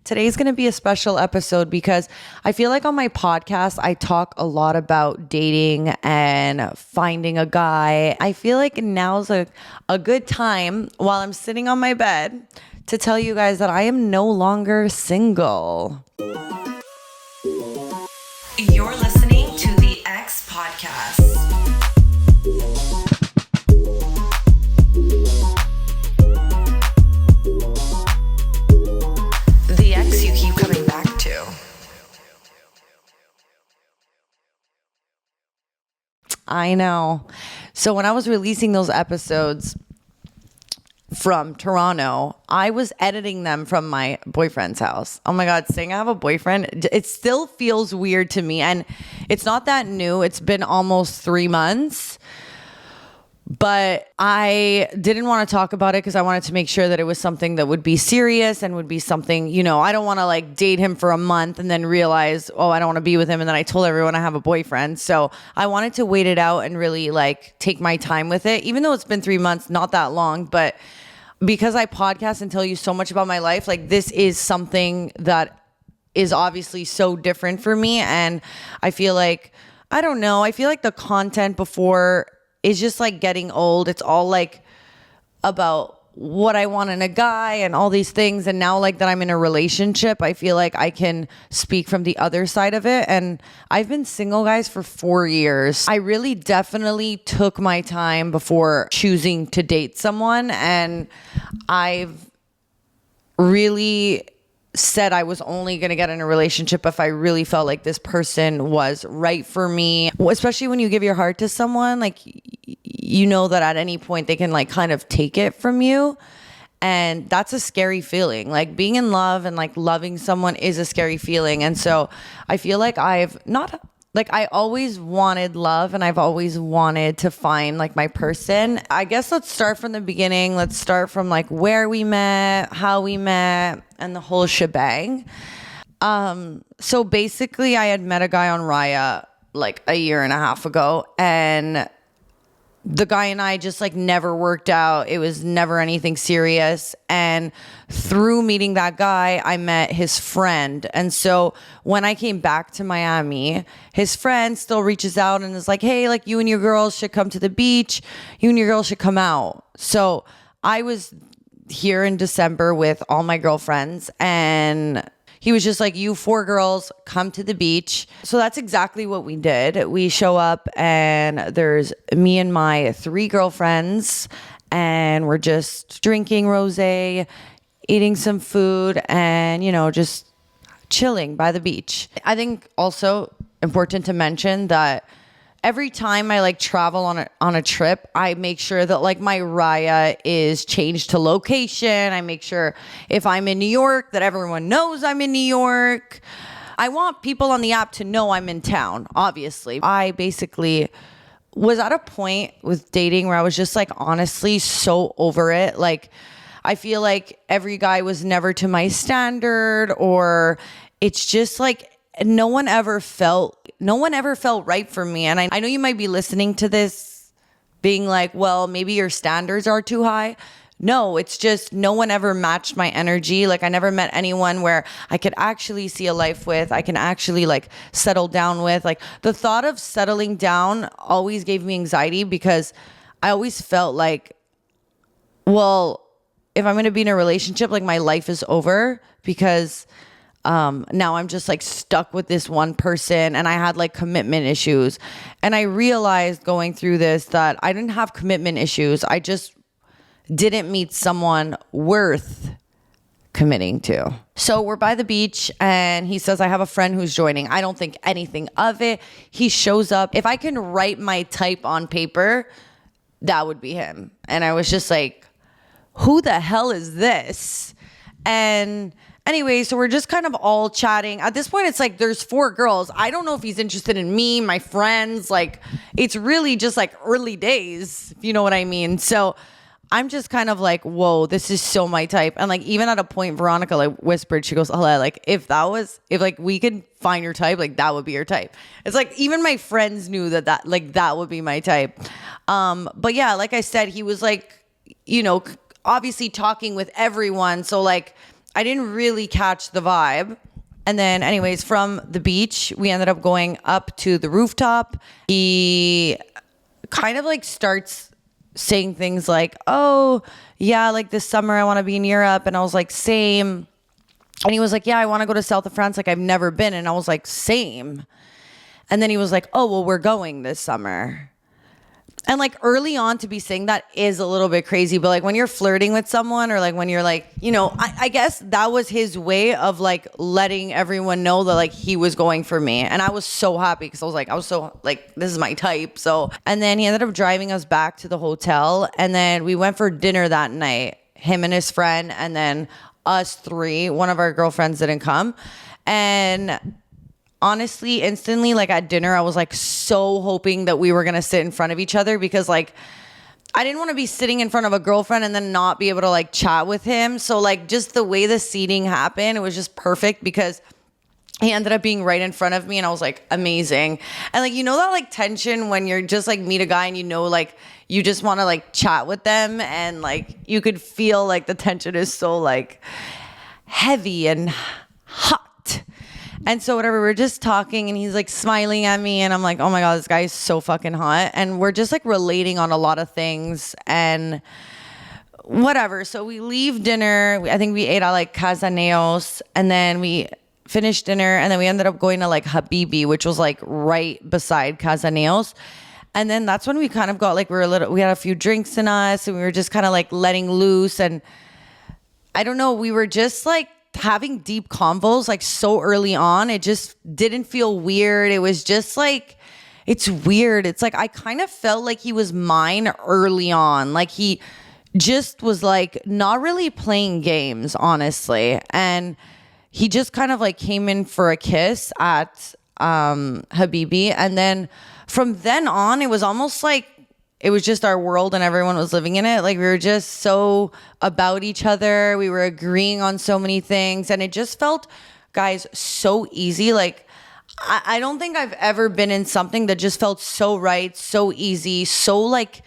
Today's going to be a special episode because I feel like on my podcast, I talk a lot about dating and finding a guy. I feel like now's a good time while I'm sitting on my bed to tell you guys that I am no longer single. You're listening to the X Podcast. I know. So when I was releasing those episodes from Toronto, I was editing them from my boyfriend's house. Oh my God, saying I have a boyfriend, it still feels weird to me. And it's not that new. It's been almost 3 months. But I didn't want to talk about it because I wanted to make sure that it was something that would be serious and would be something, I don't want to like date him for a month and then realize, oh, I don't want to be with him. And then I told everyone I have a boyfriend. So I wanted to wait it out and really like take my time with it, even though it's been 3 months, not that long. But because I podcast and tell you so much about my life, like this is something that is obviously so different for me. And I feel like, I don't know, I feel like the content before is just like getting old. It's all like about what I want in a guy and all these things. And now like that I'm in a relationship, I feel like I can speak from the other side of it. And I've been single, guys, for 4 years. I really definitely took my time before choosing to date someone. And I've really said I was only going to get in a relationship if I really felt like this person was right for me. Especially when you give your heart to someone, like you know that at any point they can like kind of take it from you. And that's a scary feeling. Like being in love and like loving someone is a scary feeling. And so I feel like I always wanted love and I've always wanted to find like my person. I guess let's start from the beginning. Let's start from like where we met, how we met, and the whole shebang. So basically I had met a guy on Raya like a year and a half ago, and the guy and I just like never worked out. It was never anything serious. And through meeting that guy, I met his friend. And so when I came back to Miami, his friend still reaches out and is like, hey, like you and your girls should come to the beach. You and your girls should come out. So I was here in December with all my girlfriends, and he was just like, you 4 girls come to the beach. So that's exactly what we did. We show up and there's me and my 3 girlfriends, and we're just drinking rosé, eating some food, and, just chilling by the beach. I think also important to mention that every time I like travel on a trip, I make sure that like my Raya is changed to location. I make sure if I'm in New York that everyone knows I'm in New York. I want people on the app to know I'm in town, obviously. I basically was at a point with dating where I was just like honestly so over it. Like I feel like every guy was never to my standard, or it's just like no one ever felt right for me. And I know you might be listening to this being like, well, maybe your standards are too high. No, it's just no one ever matched my energy. Like I never met anyone where I could actually see a life with, I can actually like settle down with. Like the thought of settling down always gave me anxiety because I always felt like, well, if I'm going to be in a relationship, like my life is over because now I'm just like stuck with this one person, and I had like commitment issues. And I realized going through this that I didn't have commitment issues. I just didn't meet someone worth committing to. So we're by the beach and he says, I have a friend who's joining. I don't think anything of it. He shows up. If I can write my type on paper, that would be him. And I was just like, who the hell is this? And anyway, so we're just kind of all chatting. At this point, it's like there's 4 girls. I don't know if he's interested in me, my friends. Like, it's really just like early days, if you know what I mean. So I'm just kind of like, whoa, this is so my type. And like, even at a point, Veronica like whispered, she goes, Hala, like if like we could find your type, like that would be your type. It's like, even my friends knew that like that would be my type. But yeah, like I said, he was like, obviously talking with everyone. So like, I didn't really catch the vibe. And then anyways, from the beach, we ended up going up to the rooftop. He kind of like starts saying things like, oh yeah, like this summer I want to be in Europe. And I was like, same. And he was like, yeah, I want to go to south of France. Like I've never been. And I was like, same. And then he was like, oh, well, we're going this summer. And like early on to be saying that is a little bit crazy. But like when you're flirting with someone or like when you're like, you know, I guess that was his way of like letting everyone know that like he was going for me. And I was so happy because I was so like, this is my type. So, and then he ended up driving us back to the hotel. And then we went for dinner that night, him and his friend. And then us three, one of our girlfriends didn't come. And honestly, instantly, like at dinner, I was like so hoping that we were going to sit in front of each other because like I didn't want to be sitting in front of a girlfriend and then not be able to like chat with him. So like just the way the seating happened, it was just perfect because he ended up being right in front of me and I was like, amazing. And like, you know, that like tension when you're just like meet a guy and you know, like you just want to like chat with them and like you could feel like the tension is so like heavy and hot. And so whatever, we're just talking and he's like smiling at me and I'm like, oh my God, this guy is so fucking hot. And we're just like relating on a lot of things and whatever. So we leave dinner. I think we ate at like Casa Neos and then we finished dinner and then we ended up going to like Habibi, which was like right beside Casa Neos. And then that's when we kind of got like, we had a few drinks in us and we were just kind of like letting loose. And I don't know, we were just like having deep convos like so early on. It just didn't feel weird. It was just like, it's weird. It's like, I kind of felt like he was mine early on. Like he just was like not really playing games, honestly. And he just kind of like came in for a kiss at Habibi. And then from then on, it was almost like it was just our world and everyone was living in it. Like we were just so about each other. We were agreeing on so many things. And it just felt, guys, so easy. Like I don't think I've ever been in something that just felt so right, so easy, so like,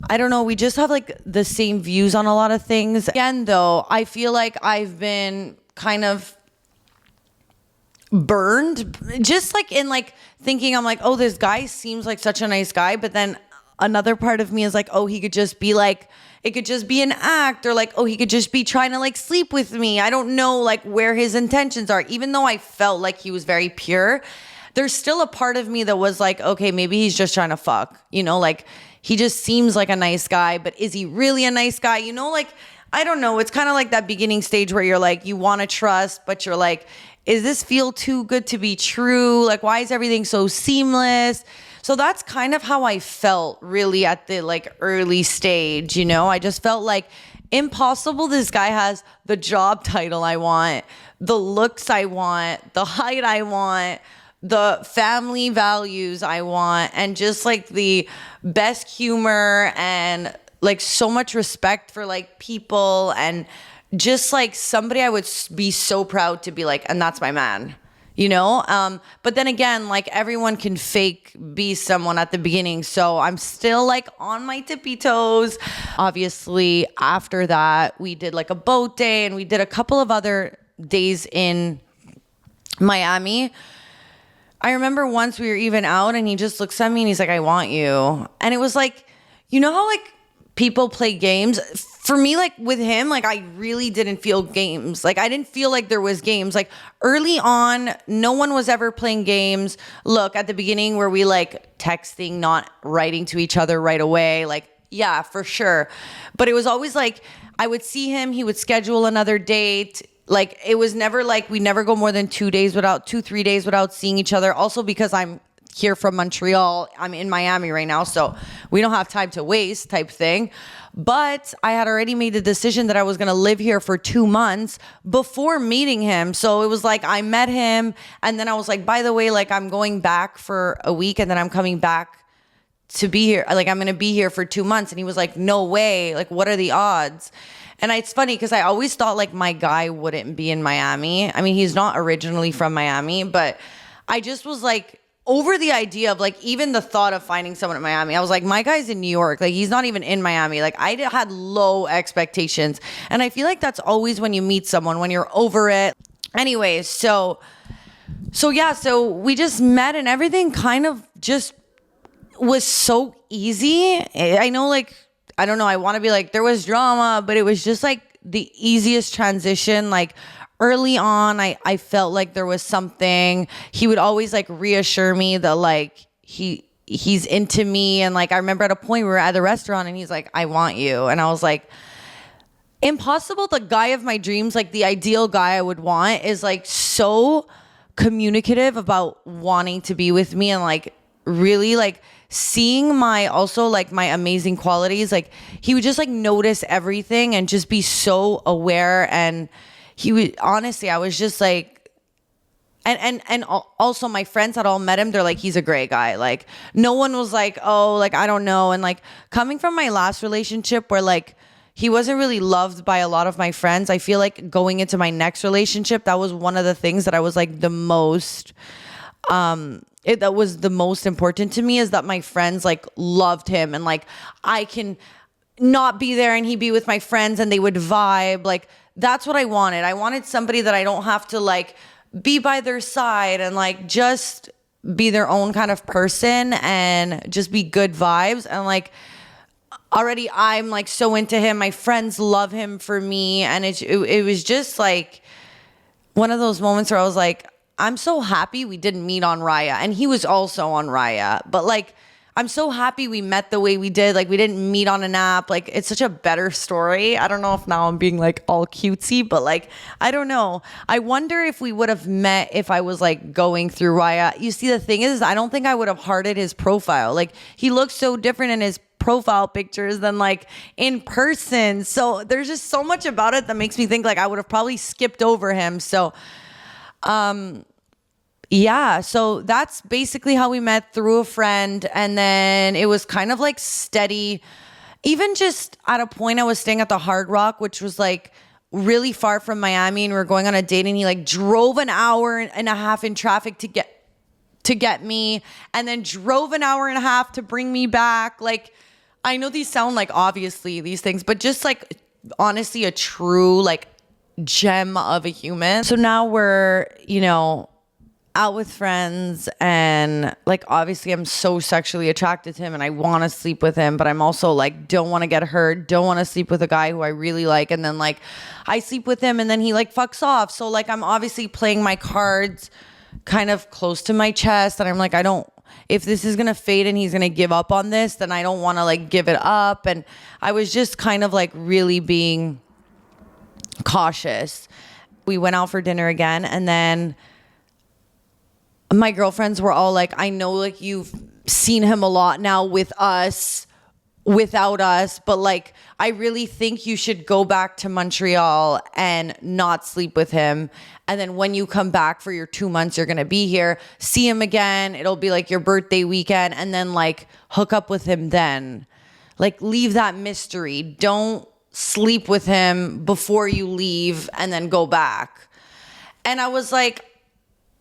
I don't know. We just have like the same views on a lot of things. Again, though, I feel like I've been kind of burned just like in like thinking I'm like, oh, this guy seems like such a nice guy. But then another part of me is like, oh, he could just be like, it could just be an act or like, oh, he could just be trying to like sleep with me. I don't know like where his intentions are. Even though I felt like he was very pure, there's still a part of me that was like, okay, maybe he's just trying to fuck, you know, like he just seems like a nice guy, but is he really a nice guy? You know, like, I don't know. It's kind of like that beginning stage where you're like, you want to trust, but you're like, is this feel too good to be true? Like, why is everything so seamless? So that's kind of how I felt really at the like early stage, you know? I just felt like impossible. This guy has the job title I want, the looks I want, the height I want, the family values I want, and just like the best humor and like so much respect for like people and just like somebody I would be so proud to be like, and that's my man. You know, but then again, like everyone can fake be someone at the beginning. So I'm still like on my tippy toes. Obviously, after that, we did like a boat day and we did a couple of other days in Miami. I remember once we were even out and he just looks at me and he's like, I want you. And it was like, you know how like people play games? For me, like with him, like I really didn't feel games. Like I didn't feel like there was games. Like early on, no one was ever playing games. Look, at the beginning where we like texting, not writing to each other right away. Like, yeah, for sure. But it was always like, I would see him, he would schedule another date. Like it was never like, we never go more than 3 days without seeing each other. Also because I'm here from Montreal, I'm in Miami right now, so we don't have time to waste type thing. But I had already made the decision that I was going to live here for 2 months before meeting him. So it was like I met him and then I was like, by the way, like I'm going back for a week and then I'm coming back to be here. Like I'm going to be here for 2 months. And he was like, no way. Like, what are the odds? And it's funny because I always thought like my guy wouldn't be in Miami. I mean, he's not originally from Miami, but I just was like over the idea of like even the thought of finding someone in Miami. I was like, my guy's in New York. Like he's not even in Miami. Like I had low expectations. And I feel like that's always when you meet someone, when you're over it. Anyways, so we just met and everything kind of just was so easy. I know, like, I don't know, I want to be like, there was drama, but it was just like the easiest transition. Like early on, I felt like there was something. He would always like reassure me that like he's into me. And like, I remember at a point we were at the restaurant and he's like, I want you. And I was like, impossible. The guy of my dreams, like the ideal guy I would want is like so communicative about wanting to be with me and like really like seeing my also like my amazing qualities. Like he would just like notice everything and just be so aware. And he would honestly, I was just like, and also my friends had all met him. They're like, he's a great guy. Like no one was like, oh, like I don't know. And like coming from my last relationship where like he wasn't really loved by a lot of my friends, I feel like going into my next relationship, that was one of the things that I was like the most that was the most important to me, is that my friends like loved him and like I can not be there and he'd be with my friends and they would vibe. Like that's what I wanted. I wanted somebody that I don't have to like be by their side and like just be their own kind of person and just be good vibes. And like already I'm like so into him. My friends love him for me. And it was just like one of those moments where I was like, I'm so happy we didn't meet on Raya. And he was also on Raya. But like, I'm so happy we met the way we did. Like we didn't meet on an app. Like it's such a better story. I don't know if now I'm being like all cutesy, but like, I don't know. I wonder if we would have met if I was like going through Raya. You see, the thing is, I don't think I would have hearted his profile. Like he looks so different in his profile pictures than like in person. So there's just so much about it that makes me think like I would have probably skipped over him. So, yeah, so that's basically how we met, through a friend. And then it was kind of like steady. Even just at a point I was staying at the Hard Rock, which was like really far from Miami, and we were going on a date and he like drove an hour and a half in traffic to get me, and then drove an hour and a half to bring me back. Like I know these sound like obviously these things, but just like honestly a true like gem of a human. So now we're, you know, out with friends, and like obviously I'm so sexually attracted to him and I want to sleep with him, but I'm also like don't want to get hurt, don't want to sleep with a guy who I really like, and then like I sleep with him and then he like fucks off. So like I'm obviously playing my cards kind of close to my chest, and I'm like, I don't, if this is gonna fade and he's gonna give up on this, then I don't want to like give it up. And I was just kind of like really being cautious. We went out for dinner again, and then my girlfriends were all like, I know like you've seen him a lot now with us, without us, but like I really think you should go back to Montreal and not sleep with him. And then when you come back for your 2 months, you're going to be here, see him again. It'll be like your birthday weekend, and then like hook up with him then. Like leave that mystery. Don't sleep with him before you leave and then go back. And I was like,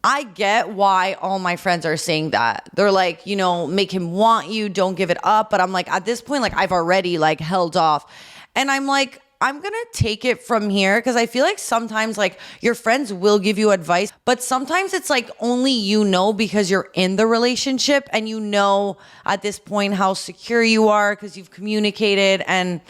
I get why all my friends are saying that. They're like, you know, make him want you, don't give it up. But I'm like, at this point, like I've already like held off. And I'm like, I'm going to take it from here, because I feel like sometimes like your friends will give you advice, but sometimes it's like only you know, because you're in the relationship and you know at this point how secure you are because you've communicated. And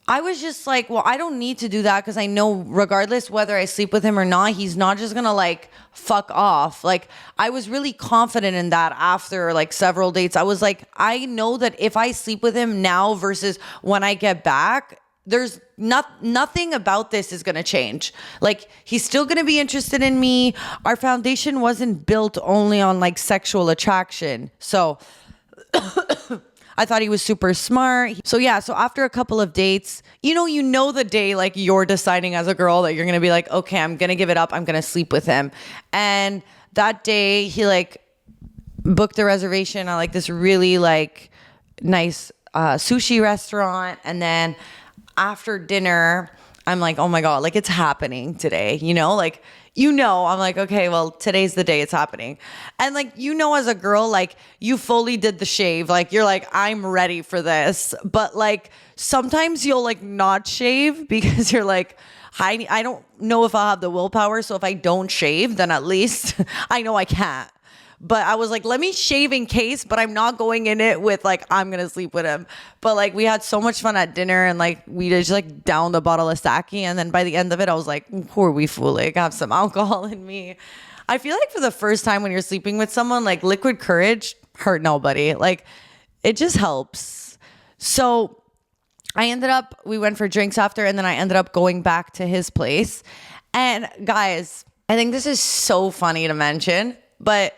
I was just like, well, I don't need to do that, because I know regardless whether I sleep with him or not, he's not just gonna like fuck off. Like I was really confident in that after like several dates. I was like, I know that if I sleep with him now versus when I get back, there's nothing about this is gonna change. Like he's still gonna be interested in me. Our foundation wasn't built only on like sexual attraction. So I thought he was super smart. So yeah, so after a couple of dates, you know the day like you're deciding as a girl that you're going to be like, okay, I'm going to give it up. I'm going to sleep with him. And that day he like booked a reservation at like this really like nice sushi restaurant. And then after dinner, I'm like, oh my God, like it's happening today, like, I'm like, okay, well, today's the day it's happening. And like, as a girl, like you fully did the shave. Like you're like, I'm ready for this. But like, sometimes you'll like not shave because you're like, I don't know if I'll have the willpower. So if I don't shave, then at least I know I can't. But I was like, let me shave in case, but I'm not going in it with like, I'm going to sleep with him. But like, we had so much fun at dinner and like, we just like downed a bottle of sake. And then by the end of it, I was like, who are we fooling? I have some alcohol in me. I feel like for the first time when you're sleeping with someone, like liquid courage hurt nobody. Like it just helps. So we went for drinks after, and then I ended up going back to his place. And guys, I think this is so funny to mention, but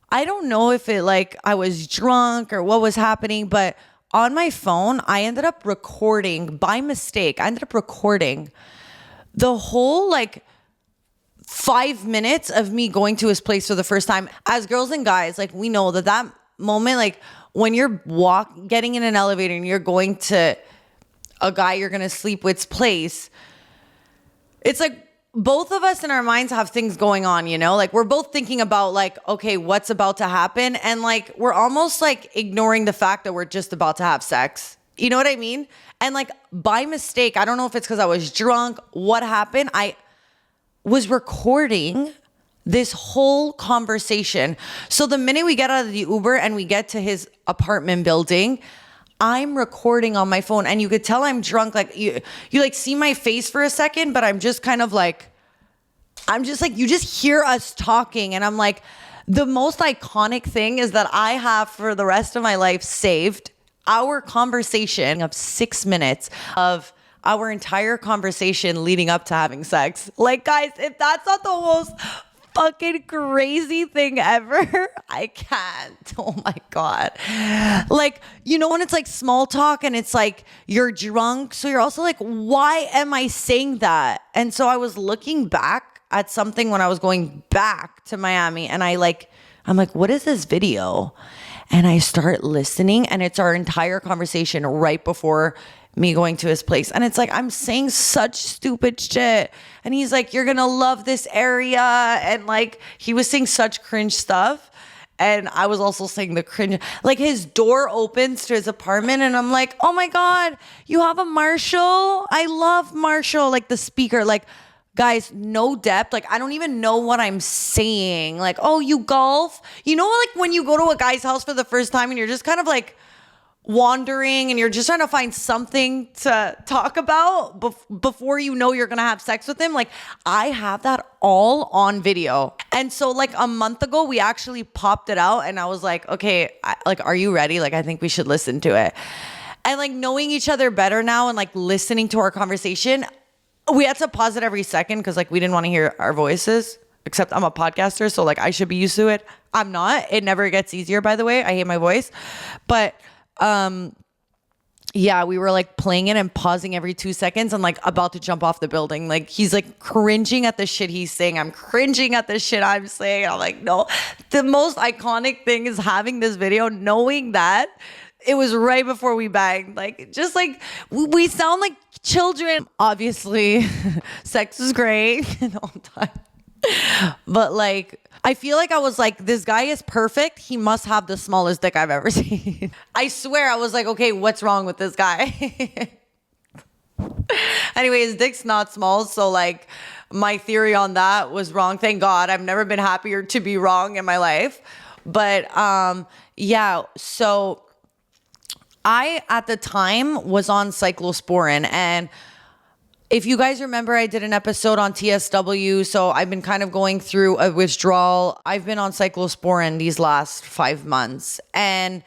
I don't know if it like I was drunk or what was happening, but on my phone, I ended up recording by mistake. I ended up recording the whole like 5 minutes of me going to his place for the first time. As girls and guys, like we know that moment, like when you're getting in an elevator and you're going to a guy you're going to sleep with's place, it's like, both of us in our minds have things going on, like we're both thinking about like, okay, what's about to happen? And like, we're almost like ignoring the fact that we're just about to have sex. You know what I mean? And like by mistake, I don't know if it's because I was drunk, what happened? I was recording this whole conversation. So the minute we get out of the Uber and we get to his apartment building, I'm recording on my phone, and you could tell I'm drunk. Like you like see my face for a second, but I'm just kind of like, you just hear us talking. And I'm like, the most iconic thing is that I have for the rest of my life saved our conversation of 6 minutes of our entire conversation leading up to having sex. Like guys, if that's not the most fucking crazy thing ever, I can't. Oh my God. Like, when it's like small talk and it's like you're drunk, so you're also like, why am I saying that? And so I was looking back at something when I was going back to Miami, and I'm like, what is this video? And I start listening, and it's our entire conversation right before me going to his place. And it's like, I'm saying such stupid shit. And he's like, you're going to love this area. And like, he was saying such cringe stuff. And I was also saying the cringe, like his door opens to his apartment. And I'm like, oh my God, you have a Marshall? I love Marshall. Like the speaker, like guys, no depth. Like, I don't even know what I'm saying. Like, oh, you golf? Like when you go to a guy's house for the first time and you're just kind of like, wandering and you're just trying to find something to talk about before you're gonna have sex with him. Like I have that all on video. And so like a month ago we actually popped it out, and I was like, okay, are you ready? Like I think we should listen to it. And like knowing each other better now and like listening to our conversation, we had to pause it every second because like we didn't want to hear our voices. Except I'm a podcaster, so like I should be used to it. I'm not. It never gets easier, by the way. I hate my voice. But yeah, we were like playing it and pausing every 2 seconds and like about to jump off the building. Like he's like cringing at the shit he's saying. I'm cringing at the shit I'm saying. I'm like, no, the most iconic thing is having this video, knowing that it was right before we banged. Like, just like we sound like children. Obviously, sex is great. No, I'm done. But like, I feel like I was like, this guy is perfect. He must have the smallest dick I've ever seen. I swear, I was like, okay, what's wrong with this guy? Anyway, his dick's not small. So like my theory on that was wrong. Thank God. I've never been happier to be wrong in my life. But yeah, so I, at the time, was on cyclosporin. And if you guys remember, I did an episode on TSW, so I've been kind of going through a withdrawal. I've been on cyclosporin these last 5 months, and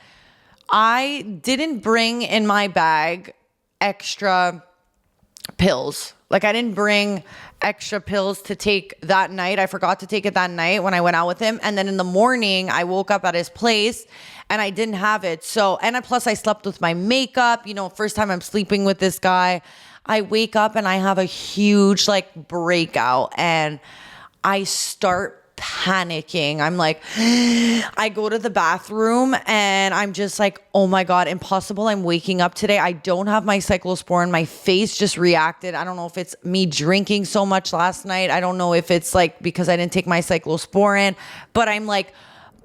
I didn't bring in my bag extra pills. Like, I didn't bring extra pills to take that night. I forgot to take it that night when I went out with him. And then in the morning, I woke up at his place and I didn't have it. So, and plus I slept with my makeup, first time I'm sleeping with this guy. I wake up and I have a huge like breakout, and I start panicking. I'm like, I go to the bathroom and I'm just like, oh my God, impossible. I'm waking up today. I don't have my cyclosporin. My face just reacted. I don't know if it's me drinking so much last night. I don't know if it's like because I didn't take my cyclosporin, but I'm like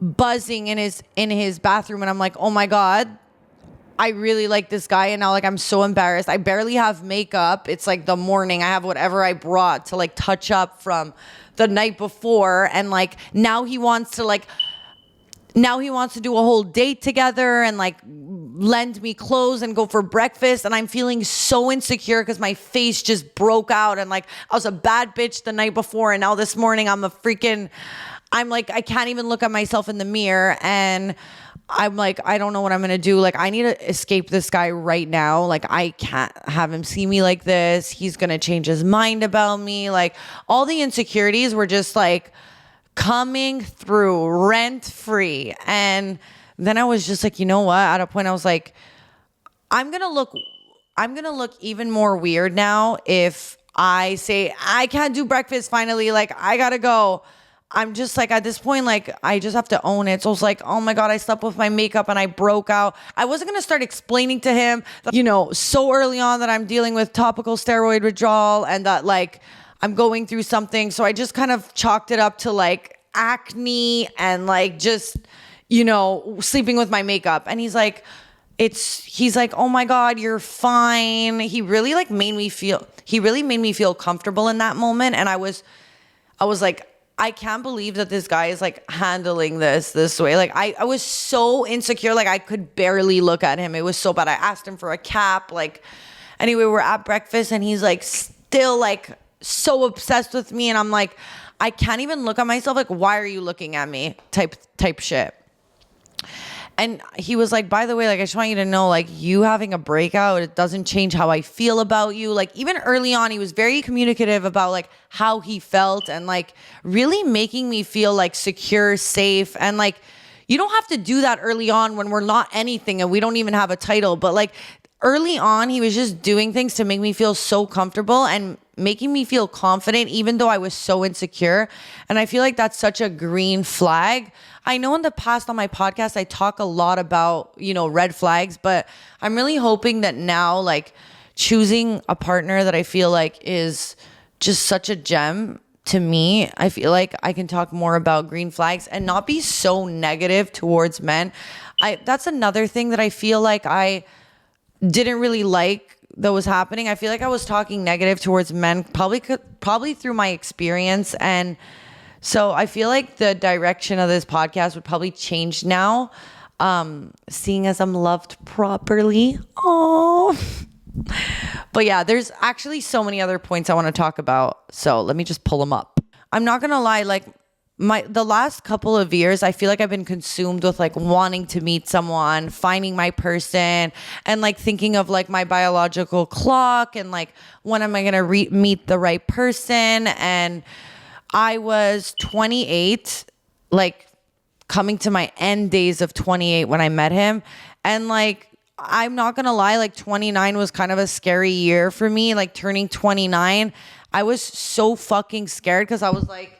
buzzing in his bathroom and I'm like, oh my God, I really like this guy. And now like, I'm so embarrassed. I barely have makeup. It's like the morning. I have whatever I brought to like touch up from the night before. And like, now he wants to do a whole date together and like lend me clothes and go for breakfast. And I'm feeling so insecure because my face just broke out. And like, I was a bad bitch the night before. And now this morning I'm like, I can't even look at myself in the mirror. And I'm like, I don't know what I'm going to do. Like, I need to escape this guy right now. Like, I can't have him see me like this. He's going to change his mind about me. Like, all the insecurities were just like coming through rent free. And then I was just like, you know what? At a point I was like, I'm going to look even more weird now if I say I can't do breakfast finally. Like, I got to go. I'm just like, at this point, like, I just have to own it. So I was like, oh my God, I slept with my makeup and I broke out. I wasn't going to start explaining to him that, so early on that I'm dealing with topical steroid withdrawal and that like I'm going through something. So I just kind of chalked it up to like acne and like just, sleeping with my makeup. And he's like, oh my God, you're fine. He really made me feel comfortable in that moment. And I was like, I can't believe that this guy is like handling this way. Like I was so insecure. Like I could barely look at him. It was so bad. I asked him for a cap. Like anyway, we're at breakfast and he's like still like so obsessed with me. And I'm like, I can't even look at myself. Like, why are you looking at me? Type shit. And he was like, by the way, like, I just want you to know, like, you having a breakout, it doesn't change how I feel about you. Like, even early on, he was very communicative about, like, how he felt and, like, really making me feel, like, secure, safe. And, like, you don't have to do that early on when we're not anything and we don't even have a title. But, like, early on, he was just doing things to make me feel so comfortable and making me feel confident, even though I was so insecure. And I feel like that's such a green flag. I know in the past on my podcast, I talk a lot about, red flags, but I'm really hoping that now, like, choosing a partner that I feel like is just such a gem to me, I feel like I can talk more about green flags and not be so negative towards men. That's another thing that I feel like I didn't really like that was happening. I feel like I was talking negative towards men, probably through my experience. And so I feel like the direction of this podcast would probably change now, seeing as I'm loved properly. Oh, but yeah, there's actually so many other points I want to talk about. So let me just pull them up. I'm not going to lie. Like the last couple of years, I feel like I've been consumed with like wanting to meet someone, finding my person, and like thinking of like my biological clock and like when am I going to meet the right person. And I was 28, like coming to my end days of 28 when I met him. And like, I'm not going to lie, like 29 was kind of a scary year for me. Like turning 29, I was so fucking scared because I was like,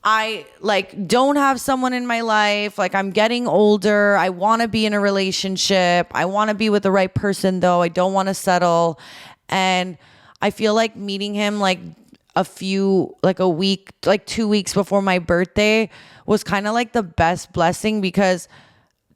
I like don't have someone in my life. Like I'm getting older. I want to be in a relationship. I want to be with the right person though. I don't want to settle. And I feel like meeting him like a week, like 2 weeks before my birthday was kind of like the best blessing because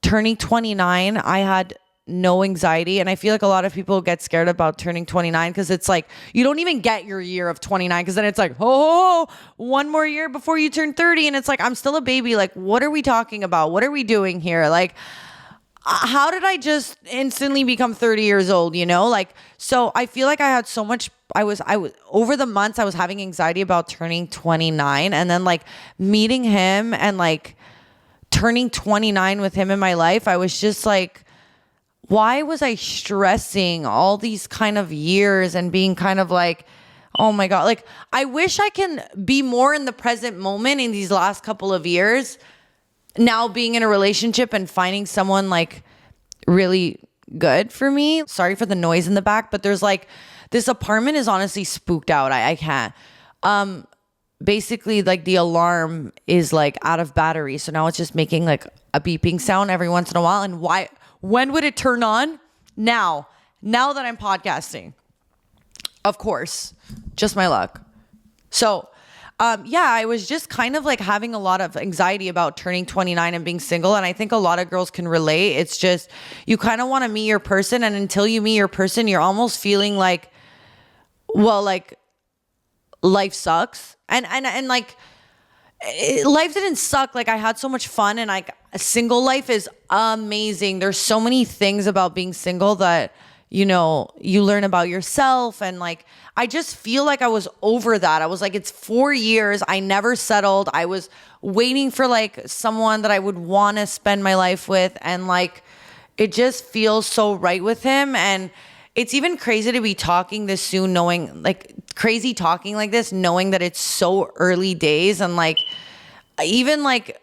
turning 29, I had no anxiety. And I feel like a lot of people get scared about turning 29 because it's like, you don't even get your year of 29 because then it's like, oh, one more year before you turn 30. And it's like, I'm still a baby. Like, what are we talking about? What are we doing here? Like, how did I just instantly become 30 years old, Like, so I feel like I had so much, I was over the months, I was having anxiety about turning 29 and then like meeting him and like turning 29 with him in my life. I was just like, why was I stressing all these kind of years and being kind of like, oh my God, like I wish I can be more in the present moment in these last couple of years. Now being in a relationship and finding someone like really good for me. Sorry for the noise in the back, but there's like, this apartment is honestly spooked out. I can't. basically like the alarm is like out of battery. So now it's just making like a beeping sound every once in a while. And when would it turn on? Now that I'm podcasting, of course, just my luck. So, I was just kind of like having a lot of anxiety about turning 29 and being single. And I think a lot of girls can relate. It's just, you kind of want to meet your person. And until you meet your person, you're almost feeling like, well, like life sucks. And like, life didn't suck. Like I had so much fun, and like single life is amazing. There's so many things about being single that, you learn about yourself. And like, I just feel like I was over that. I was like, it's 4 years. I never settled. I was waiting for like someone that I would want to spend my life with. And like, it just feels so right with him. And it's even crazy to be talking this soon, knowing like talking like this, knowing that it's so early days. And like, even like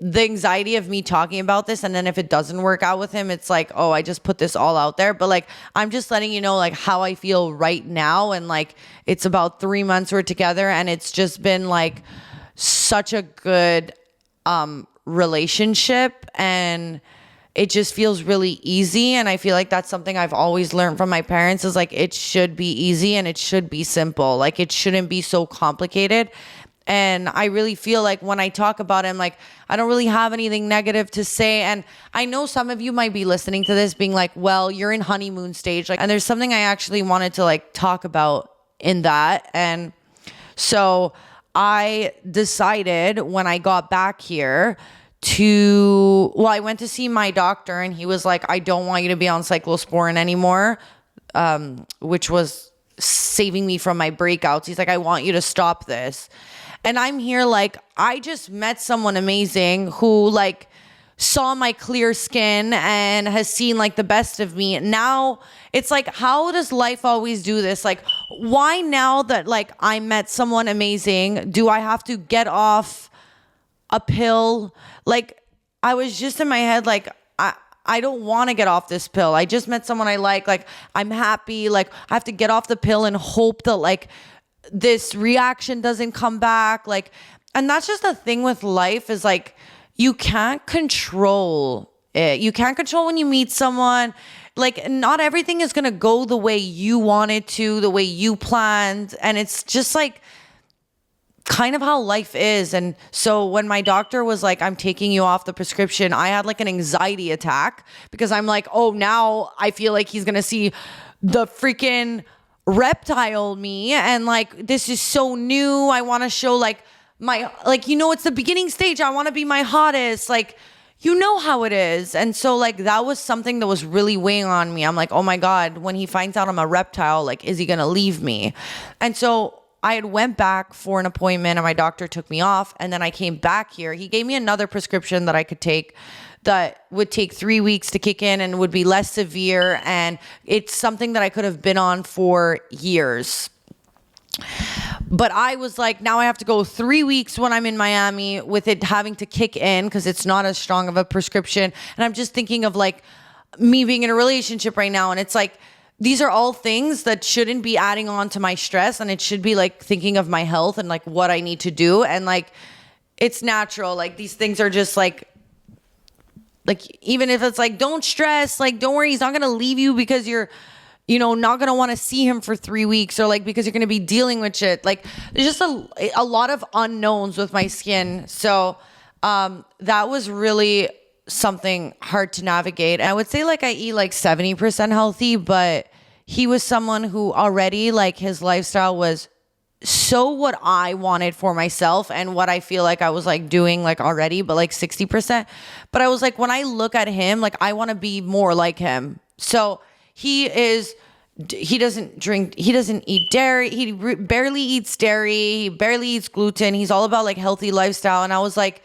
the anxiety of me talking about this, and then if it doesn't work out with him, it's like, oh, I just put this all out there. But like, I'm just letting you know like how I feel right now. And like, it's about 3 months we're together, and it's just been like such a good relationship, and it just feels really easy. And I feel like that's something I've always learned from my parents, is like, it should be easy and it should be simple. Like it shouldn't be so complicated. And I really feel like when I talk about him, like I don't really have anything negative to say. And I know some of you might be listening to this being like, well, you're in honeymoon stage. Like, and there's something I actually wanted to like talk about in that. And so I decided when I got back here I went to see my doctor, and he was like, I don't want you to be on cyclosporin anymore, which was saving me from my breakouts. He's like, I want you to stop this. And I'm here like, I just met someone amazing who like saw my clear skin and has seen like the best of me. Now it's like, how does life always do this? Like, why now that like I met someone amazing, do I have to get off a pill? Like, I was just in my head, like, I don't want to get off this pill. I just met someone I like I'm happy. Like, I have to get off the pill and hope that like this reaction doesn't come back. Like, and that's just the thing with life, is like, you can't control it. You can't control when you meet someone. Like, not everything is going to go the way you want it to, the way you planned. And it's just like kind of how life is. And so when my doctor was like, I'm taking you off the prescription, I had like an anxiety attack, because I'm like, oh, now I feel like he's going to see the freaking reptile me. And like, this is so new. I want to show like it's the beginning stage. I want to be my hottest. Like, you know how it is. And so like, that was something that was really weighing on me. I'm like, oh my God, when he finds out I'm a reptile, like, is he going to leave me? And so I had went back for an appointment, and my doctor took me off. And then I came back here. He gave me another prescription that I could take that would take 3 weeks to kick in and would be less severe. And it's something that I could have been on for years. But I was like, now I have to go 3 weeks when I'm in Miami with it having to kick in, because it's not as strong of a prescription. And I'm just thinking of like me being in a relationship right now. And it's like, these are all things that shouldn't be adding on to my stress. And it should be like thinking of my health and like what I need to do. And like, it's natural. Like, these things are just like, even if it's like, don't stress, like, don't worry, he's not going to leave you because you're, not going to want to see him for 3 weeks, or like, because you're going to be dealing with shit. Like, there's just a lot of unknowns with my skin. So, that was really something hard to navigate. And I would say like I eat like 70% healthy, but he was someone who already like his lifestyle was so what I wanted for myself and what I feel like I was like doing like already, but like 60%. But I was like, when I look at him, like I want to be more like him. So he doesn't drink, he doesn't eat dairy. He barely eats dairy. He barely eats gluten. He's all about like healthy lifestyle. And I was like,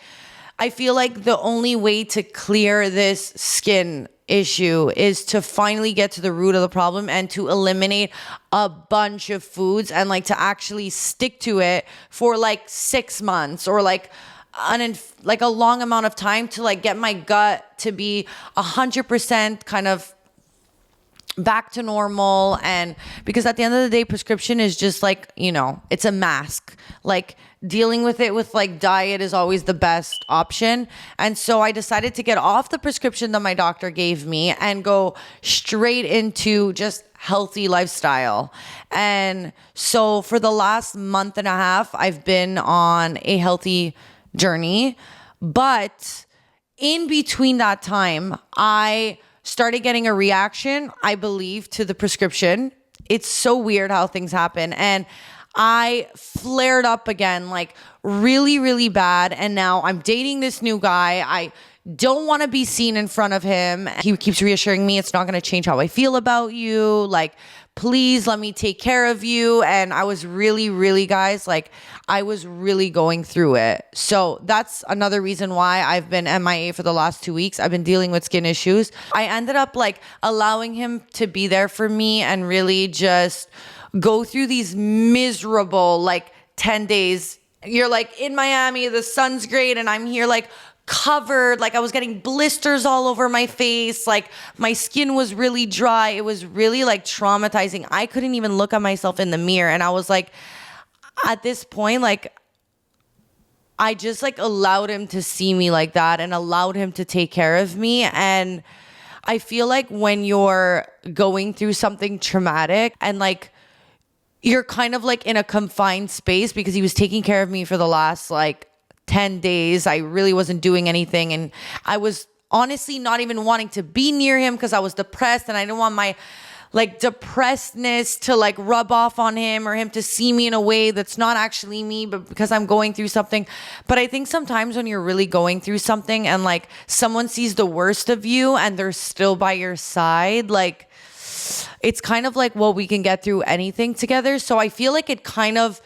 I feel like the only way to clear this skin issue is to finally get to the root of the problem and to eliminate a bunch of foods and like to actually stick to it for like 6 months or like a long amount of time to like get my gut to be 100% kind of back to normal. And because at the end of the day, prescription is just like, it's a mask. Like dealing with it with like diet is always the best option. And so I decided to get off the prescription that my doctor gave me and go straight into just healthy lifestyle. And so for the last month and a half, I've been on a healthy journey. But in between that time, I started getting a reaction, I believe, to the prescription. It's so weird how things happen. And I flared up again, like really, really bad. And now I'm dating this new guy. I don't want to be seen in front of him. He keeps reassuring me it's not going to change how I feel about you. Like, please let me take care of you. And I was really, really, guys, like I was really going through it. So that's another reason why I've been MIA for the last 2 weeks. I've been dealing with skin issues. I ended up like allowing him to be there for me and really just go through these miserable like 10 days. You're like in Miami, the sun's great, and I'm here like covered, like I was getting blisters all over my face, like my skin was really dry. It was really like traumatizing. I couldn't even look at myself in the mirror. And I was like, at this point, like I just like allowed him to see me like that and allowed him to take care of me. And I feel like when you're going through something traumatic and like you're kind of like in a confined space, because he was taking care of me for the last like 10 days. I really wasn't doing anything. And I was honestly not even wanting to be near him because I was depressed and I didn't want my like depressedness to like rub off on him or him to see me in a way that's not actually me, but because I'm going through something. But I think sometimes when you're really going through something and like someone sees the worst of you and they're still by your side, like it's kind of like, well, we can get through anything together. So I feel like it kind of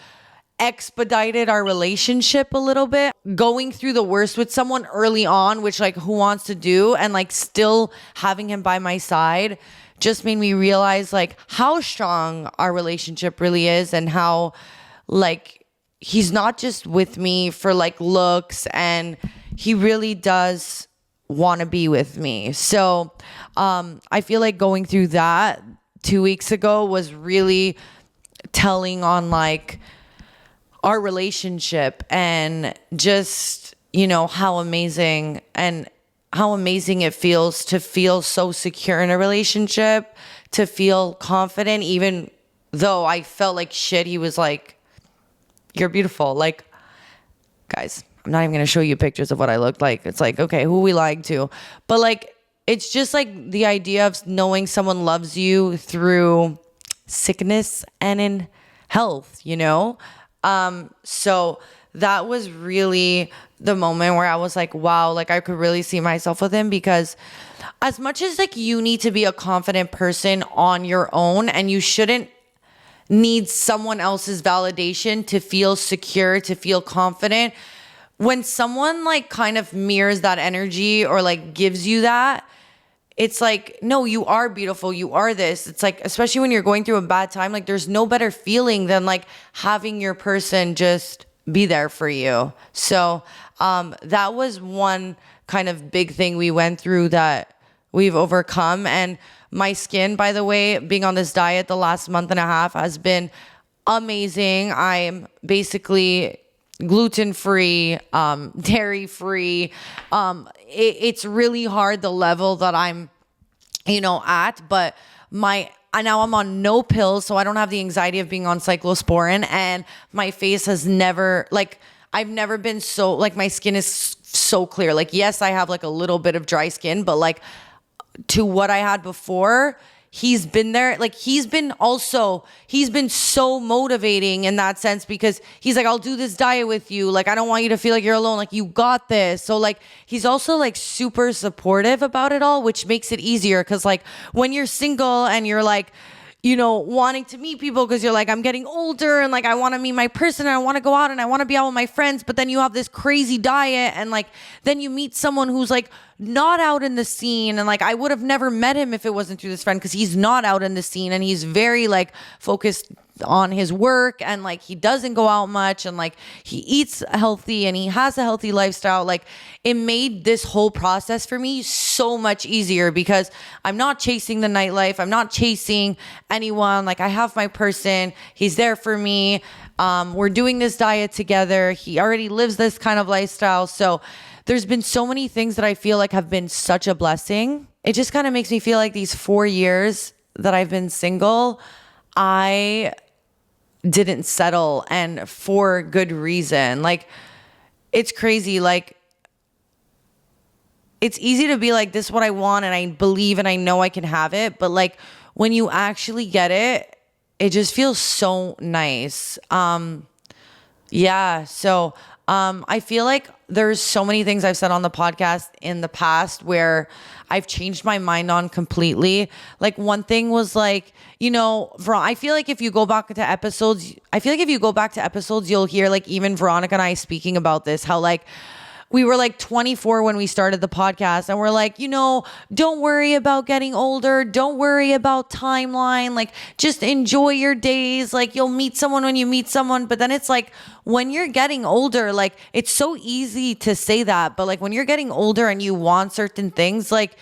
expedited our relationship a little bit, going through the worst with someone early on, which like who wants to do, and like still having him by my side just made me realize like how strong our relationship really is, and how like he's not just with me for like looks, and he really does want to be with me. So I feel like going through that 2 weeks ago was really telling on like our relationship, and just, how amazing it feels to feel so secure in a relationship, to feel confident, even though I felt like shit. He was like, you're beautiful. Like, guys, I'm not even going to show you pictures of what I looked like. It's like, okay, who we lying to? But like, it's just like the idea of knowing someone loves you through sickness and in health, So that was really the moment where I was like, wow, like I could really see myself with him, because as much as like you need to be a confident person on your own, and you shouldn't need someone else's validation to feel secure, to feel confident, when someone like kind of mirrors that energy or like gives you that, it's like, no, you are beautiful. You are this. It's like, especially when you're going through a bad time, like there's no better feeling than like having your person just be there for you. So that was one kind of big thing we went through that we've overcome. And my skin, by the way, being on this diet the last month and a half has been amazing. I'm basically gluten-free, dairy-free. It's really hard, the level that I'm, at, but now I'm on no pills, so I don't have the anxiety of being on cyclosporin, and my face has never, like, I've never been so, like, my skin is so clear. Like, yes, I have like a little bit of dry skin, but like to what I had before, he's been there. Like he's been so motivating in that sense, because he's like, I'll do this diet with you. Like, I don't want you to feel like you're alone. Like, you got this. So like, he's also like super supportive about it all, which makes it easier. Cause like when you're single and you're like, wanting to meet people because you're like, I'm getting older and like, I want to meet my person and I want to go out and I want to be out with my friends. But then you have this crazy diet, and like, then you meet someone who's like not out in the scene. And like, I would have never met him if it wasn't through this friend, because he's not out in the scene and he's very like focused on his work and like he doesn't go out much and like he eats healthy and he has a healthy lifestyle, like it made this whole process for me so much easier because I'm not chasing the nightlife. I'm not chasing anyone. Like I have my person. He's there for me. We're doing this diet together. He already lives this kind of lifestyle. So there's been so many things that I feel like have been such a blessing. It just kind of makes me feel like these 4 years that I've been single, I didn't settle, and for good reason. Like, it's crazy. Like, it's easy to be like, this is what I want, and I believe and I know I can have it. But like, when you actually get it, it just feels so nice. Yeah. So, I feel like there's so many things I've said on the podcast in the past where I've changed my mind on completely. Like one thing was like, I feel like if you go back to episodes, you'll hear like even Veronica and I speaking about this, how like, we were like 24 when we started the podcast and we're like, don't worry about getting older. Don't worry about timeline. Like just enjoy your days. Like you'll meet someone when you meet someone. But then it's like when you're getting older, like it's so easy to say that. But like when you're getting older and you want certain things, like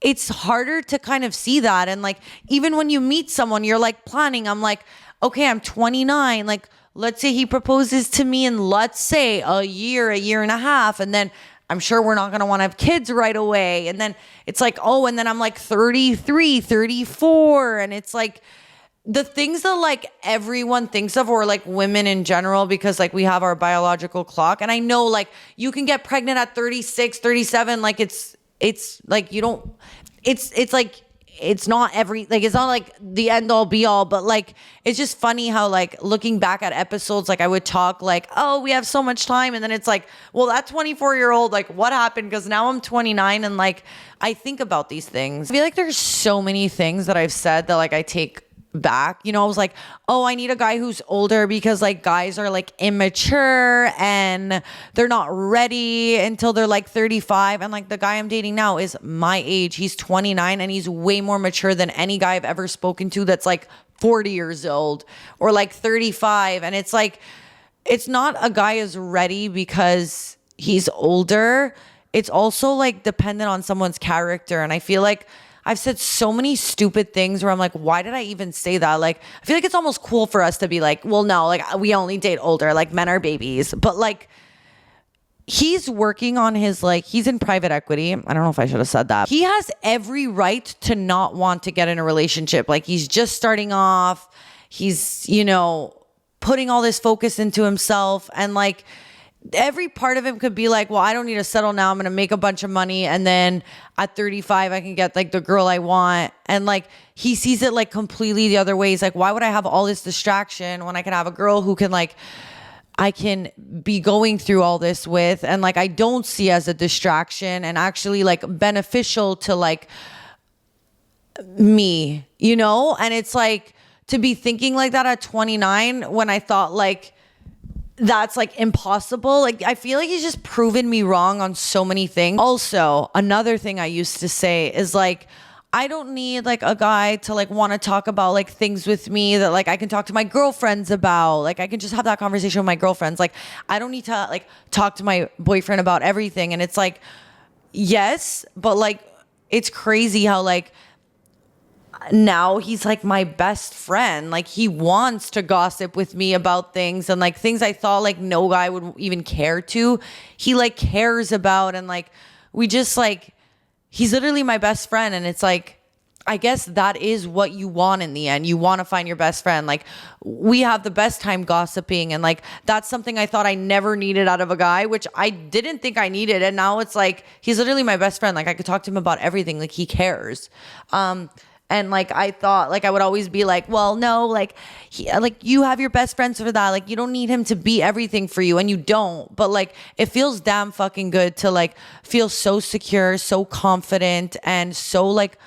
it's harder to kind of see that. And like, even when you meet someone, you're like planning. I'm like, okay, I'm 29. Like, let's say he proposes to me in, let's say, a year and a half. And then I'm sure we're not going to want to have kids right away. And then it's like, oh, and then I'm like 33, 34. And it's like the things that like everyone thinks of, or like women in general, because like we have our biological clock. And I know like you can get pregnant at 36, 37. Like it's like you don't, it's like, it's not it's not like the end all be all, but like, it's just funny how like looking back at episodes, like I would talk like, oh, we have so much time. And then it's like, well, that 24-year-old, like what happened? Cause now I'm 29 and like, I think about these things. I feel like there's so many things that I've said that like I take back. I was like, oh, I need a guy who's older because like guys are like immature and they're not ready until they're like 35. And like the guy I'm dating now is my age. He's 29 and he's way more mature than any guy I've ever spoken to that's like 40 years old or like 35. And it's like, it's not a guy is ready because he's older. It's also like dependent on someone's character. And I feel like I've said so many stupid things where I'm like, why did I even say that? Like, I feel like it's almost cool for us to be like, well, no, like we only date older, like men are babies. But like, he's working on his, like, he's in private equity. I don't know if I should have said that. He has every right to not want to get in a relationship. Like he's just starting off. He's, putting all this focus into himself, and like, every part of him could be like, well, I don't need to settle now. I'm going to make a bunch of money. And then at 35, I can get like the girl I want. And like, he sees it like completely the other way. He's like, why would I have all this distraction when I can have a girl who can like, I can be going through all this with, and like, I don't see as a distraction and actually like beneficial to like me, And it's like to be thinking like that at 29 when I thought like, that's like impossible. Like, I feel like he's just proven me wrong on so many things. Also, another thing I used to say is like, I don't need like a guy to like want to talk about like things with me that like I can talk to my girlfriends about. Like I can just have that conversation with my girlfriends. Like I don't need to like talk to my boyfriend about everything. And it's like, yes, but like, it's crazy how like, now he's like my best friend. Like he wants to gossip with me about things, and like things I thought like no guy would even care to, he like cares about. And like we just like, he's literally my best friend. And it's like, I guess that is what you want in the end. You want to find your best friend. Like we have the best time gossiping, and like that's something I thought I never needed out of a guy, which I didn't think I needed. And now it's like, he's literally my best friend. Like I could talk to him about everything. Like he cares. And like, I thought like I would always be like, well, no, like like you have your best friends for that. Like you don't need him to be everything for you, and you don't. But like, it feels damn fucking good to like feel so secure, so confident, and so like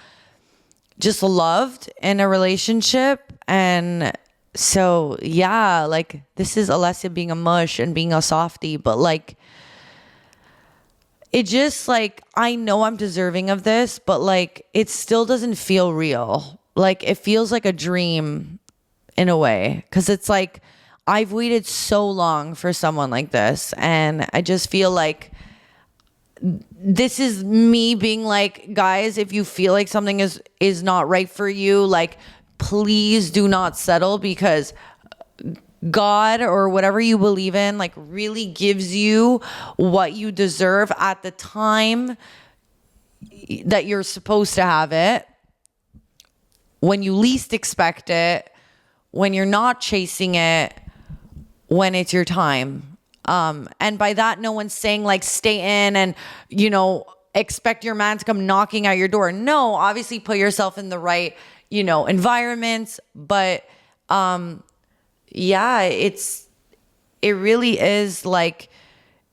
just loved in a relationship. And so, yeah, like this is Alessia being a mush and being a softie, but like, it just like, I know I'm deserving of this, but like, it still doesn't feel real. Like it feels like a dream. in a way, because it's like I've waited so long for someone like this, and I just feel like this is me being like, guys, if you feel like something is not right for you, like, please do not settle, because God or whatever you believe in, like, really gives you what you deserve at the time that you're supposed to have it, when you least expect it, when you're not chasing it, when it's your time. And by that, no one's saying like stay in and, expect your man to come knocking at your door. No, obviously put yourself in the right, environments. But yeah, it really is like,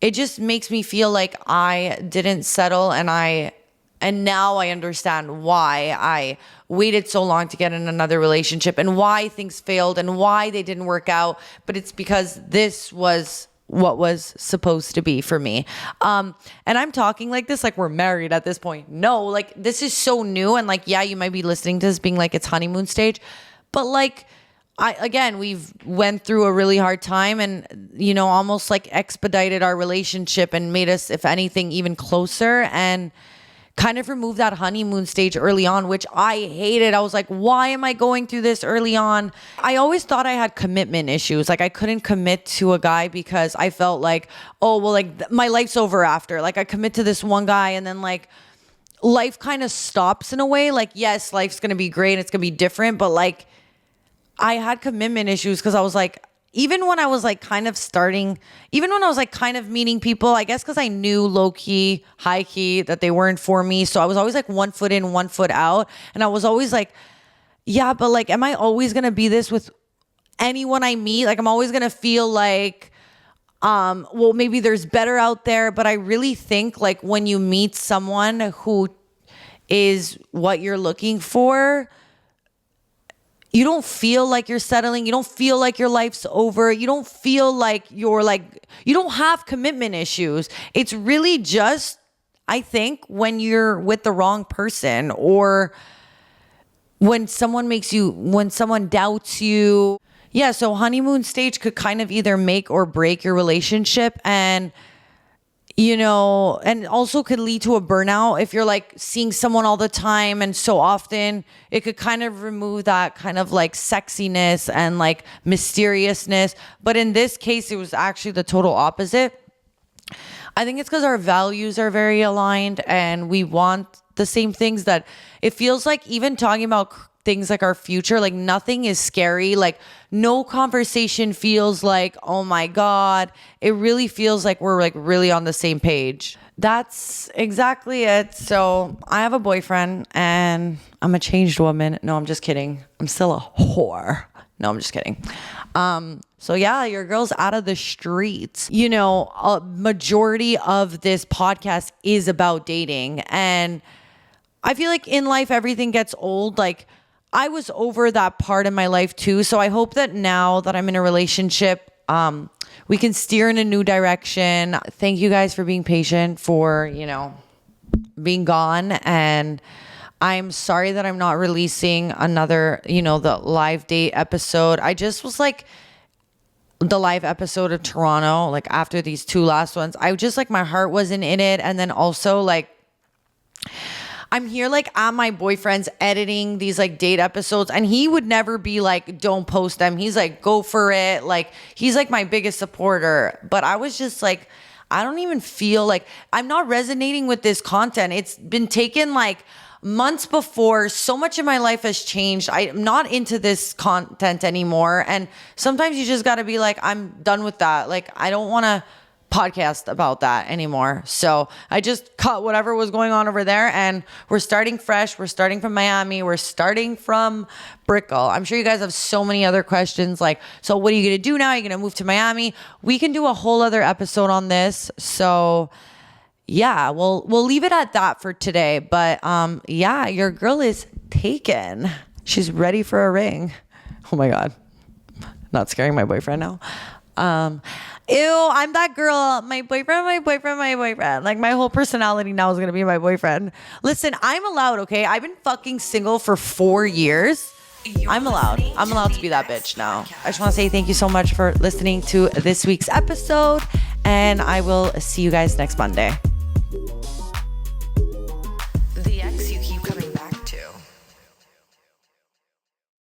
it just makes me feel like I didn't settle, and now I understand why I waited so long to get in another relationship and why things failed and why they didn't work out. But it's because this was what was supposed to be for me. And I'm talking like this, like we're married at this point. No, like this is so new. And like, yeah, you might be listening to this being like it's honeymoon stage, but like, we've went through a really hard time and, almost like expedited our relationship and made us, if anything, even closer, and kind of removed that honeymoon stage early on, which I hated. I was like, why am I going through this early on? I always thought I had commitment issues. Like I couldn't commit to a guy because I felt like, oh, well, like my life's over after. Like I commit to this one guy and then like life kind of stops in a way. Like, yes, life's going to be great. It's going to be different. But like I had commitment issues because I was like, even when I was like kind of meeting people, I guess because I knew low key, high key that they weren't for me. So I was always like 1 foot in, 1 foot out. And I was always like, yeah, but like, am I always going to be this with anyone I meet? Like, I'm always going to feel like, well, maybe there's better out there. But I really think like when you meet someone who is what you're looking for, you don't feel like you're settling. You don't feel like your life's over. You don't feel like you don't have commitment issues. It's really just, I think, when you're with the wrong person or when someone doubts you. Yeah, so honeymoon stage could kind of either make or break your relationship, and and also could lead to a burnout if you're like seeing someone all the time and so often. It could kind of remove that kind of like sexiness and like mysteriousness. But in this case, it was actually the total opposite. I think it's because our values are very aligned and we want the same things, that it feels like even talking about things like our future, like nothing is scary. Like no conversation feels like, oh my God. It really feels like we're like really on the same page. That's exactly it. So I have a boyfriend and I'm a changed woman. No, I'm just kidding. I'm still a whore. No, I'm just kidding. So yeah, your girl's out of the streets. A majority of this podcast is about dating. And I feel like in life, everything gets old. Like I was over that part in my life too. So I hope that now that I'm in a relationship, we can steer in a new direction. Thank you guys for being patient, for, being gone. And I'm sorry that I'm not releasing another, the live date episode. I just was like, the live episode of Toronto, like after these two last ones, I just like, my heart wasn't in it. And then also like, I'm here like at my boyfriend's editing these like date episodes, and he would never be like, don't post them. He's like, go for it. Like he's like my biggest supporter. But I was just like, I don't even feel like I'm not resonating with this content. It's been taken like months before. So much of my life has changed. I'm not into this content anymore. And sometimes you just got to be like, I'm done with that. Like, I don't want to podcast about that anymore. So I just cut whatever was going on over there, and we're starting fresh. We're starting from Miami. We're starting from Brickell. I'm sure you guys have so many other questions, like, so what are you going to do now? Are you going to move to Miami? We can do a whole other episode on this. So yeah, we'll leave it at that for today. But yeah, your girl is taken. She's ready for a ring. Oh my God. Not scaring my boyfriend now. Ew, I'm that girl. My boyfriend. Like my whole personality now is going to be my boyfriend. Listen, I'm allowed, okay? I've been fucking single for 4 years. I'm allowed to be that bitch now. I just want to say thank you so much for listening to this week's episode, and I will see you guys next Monday.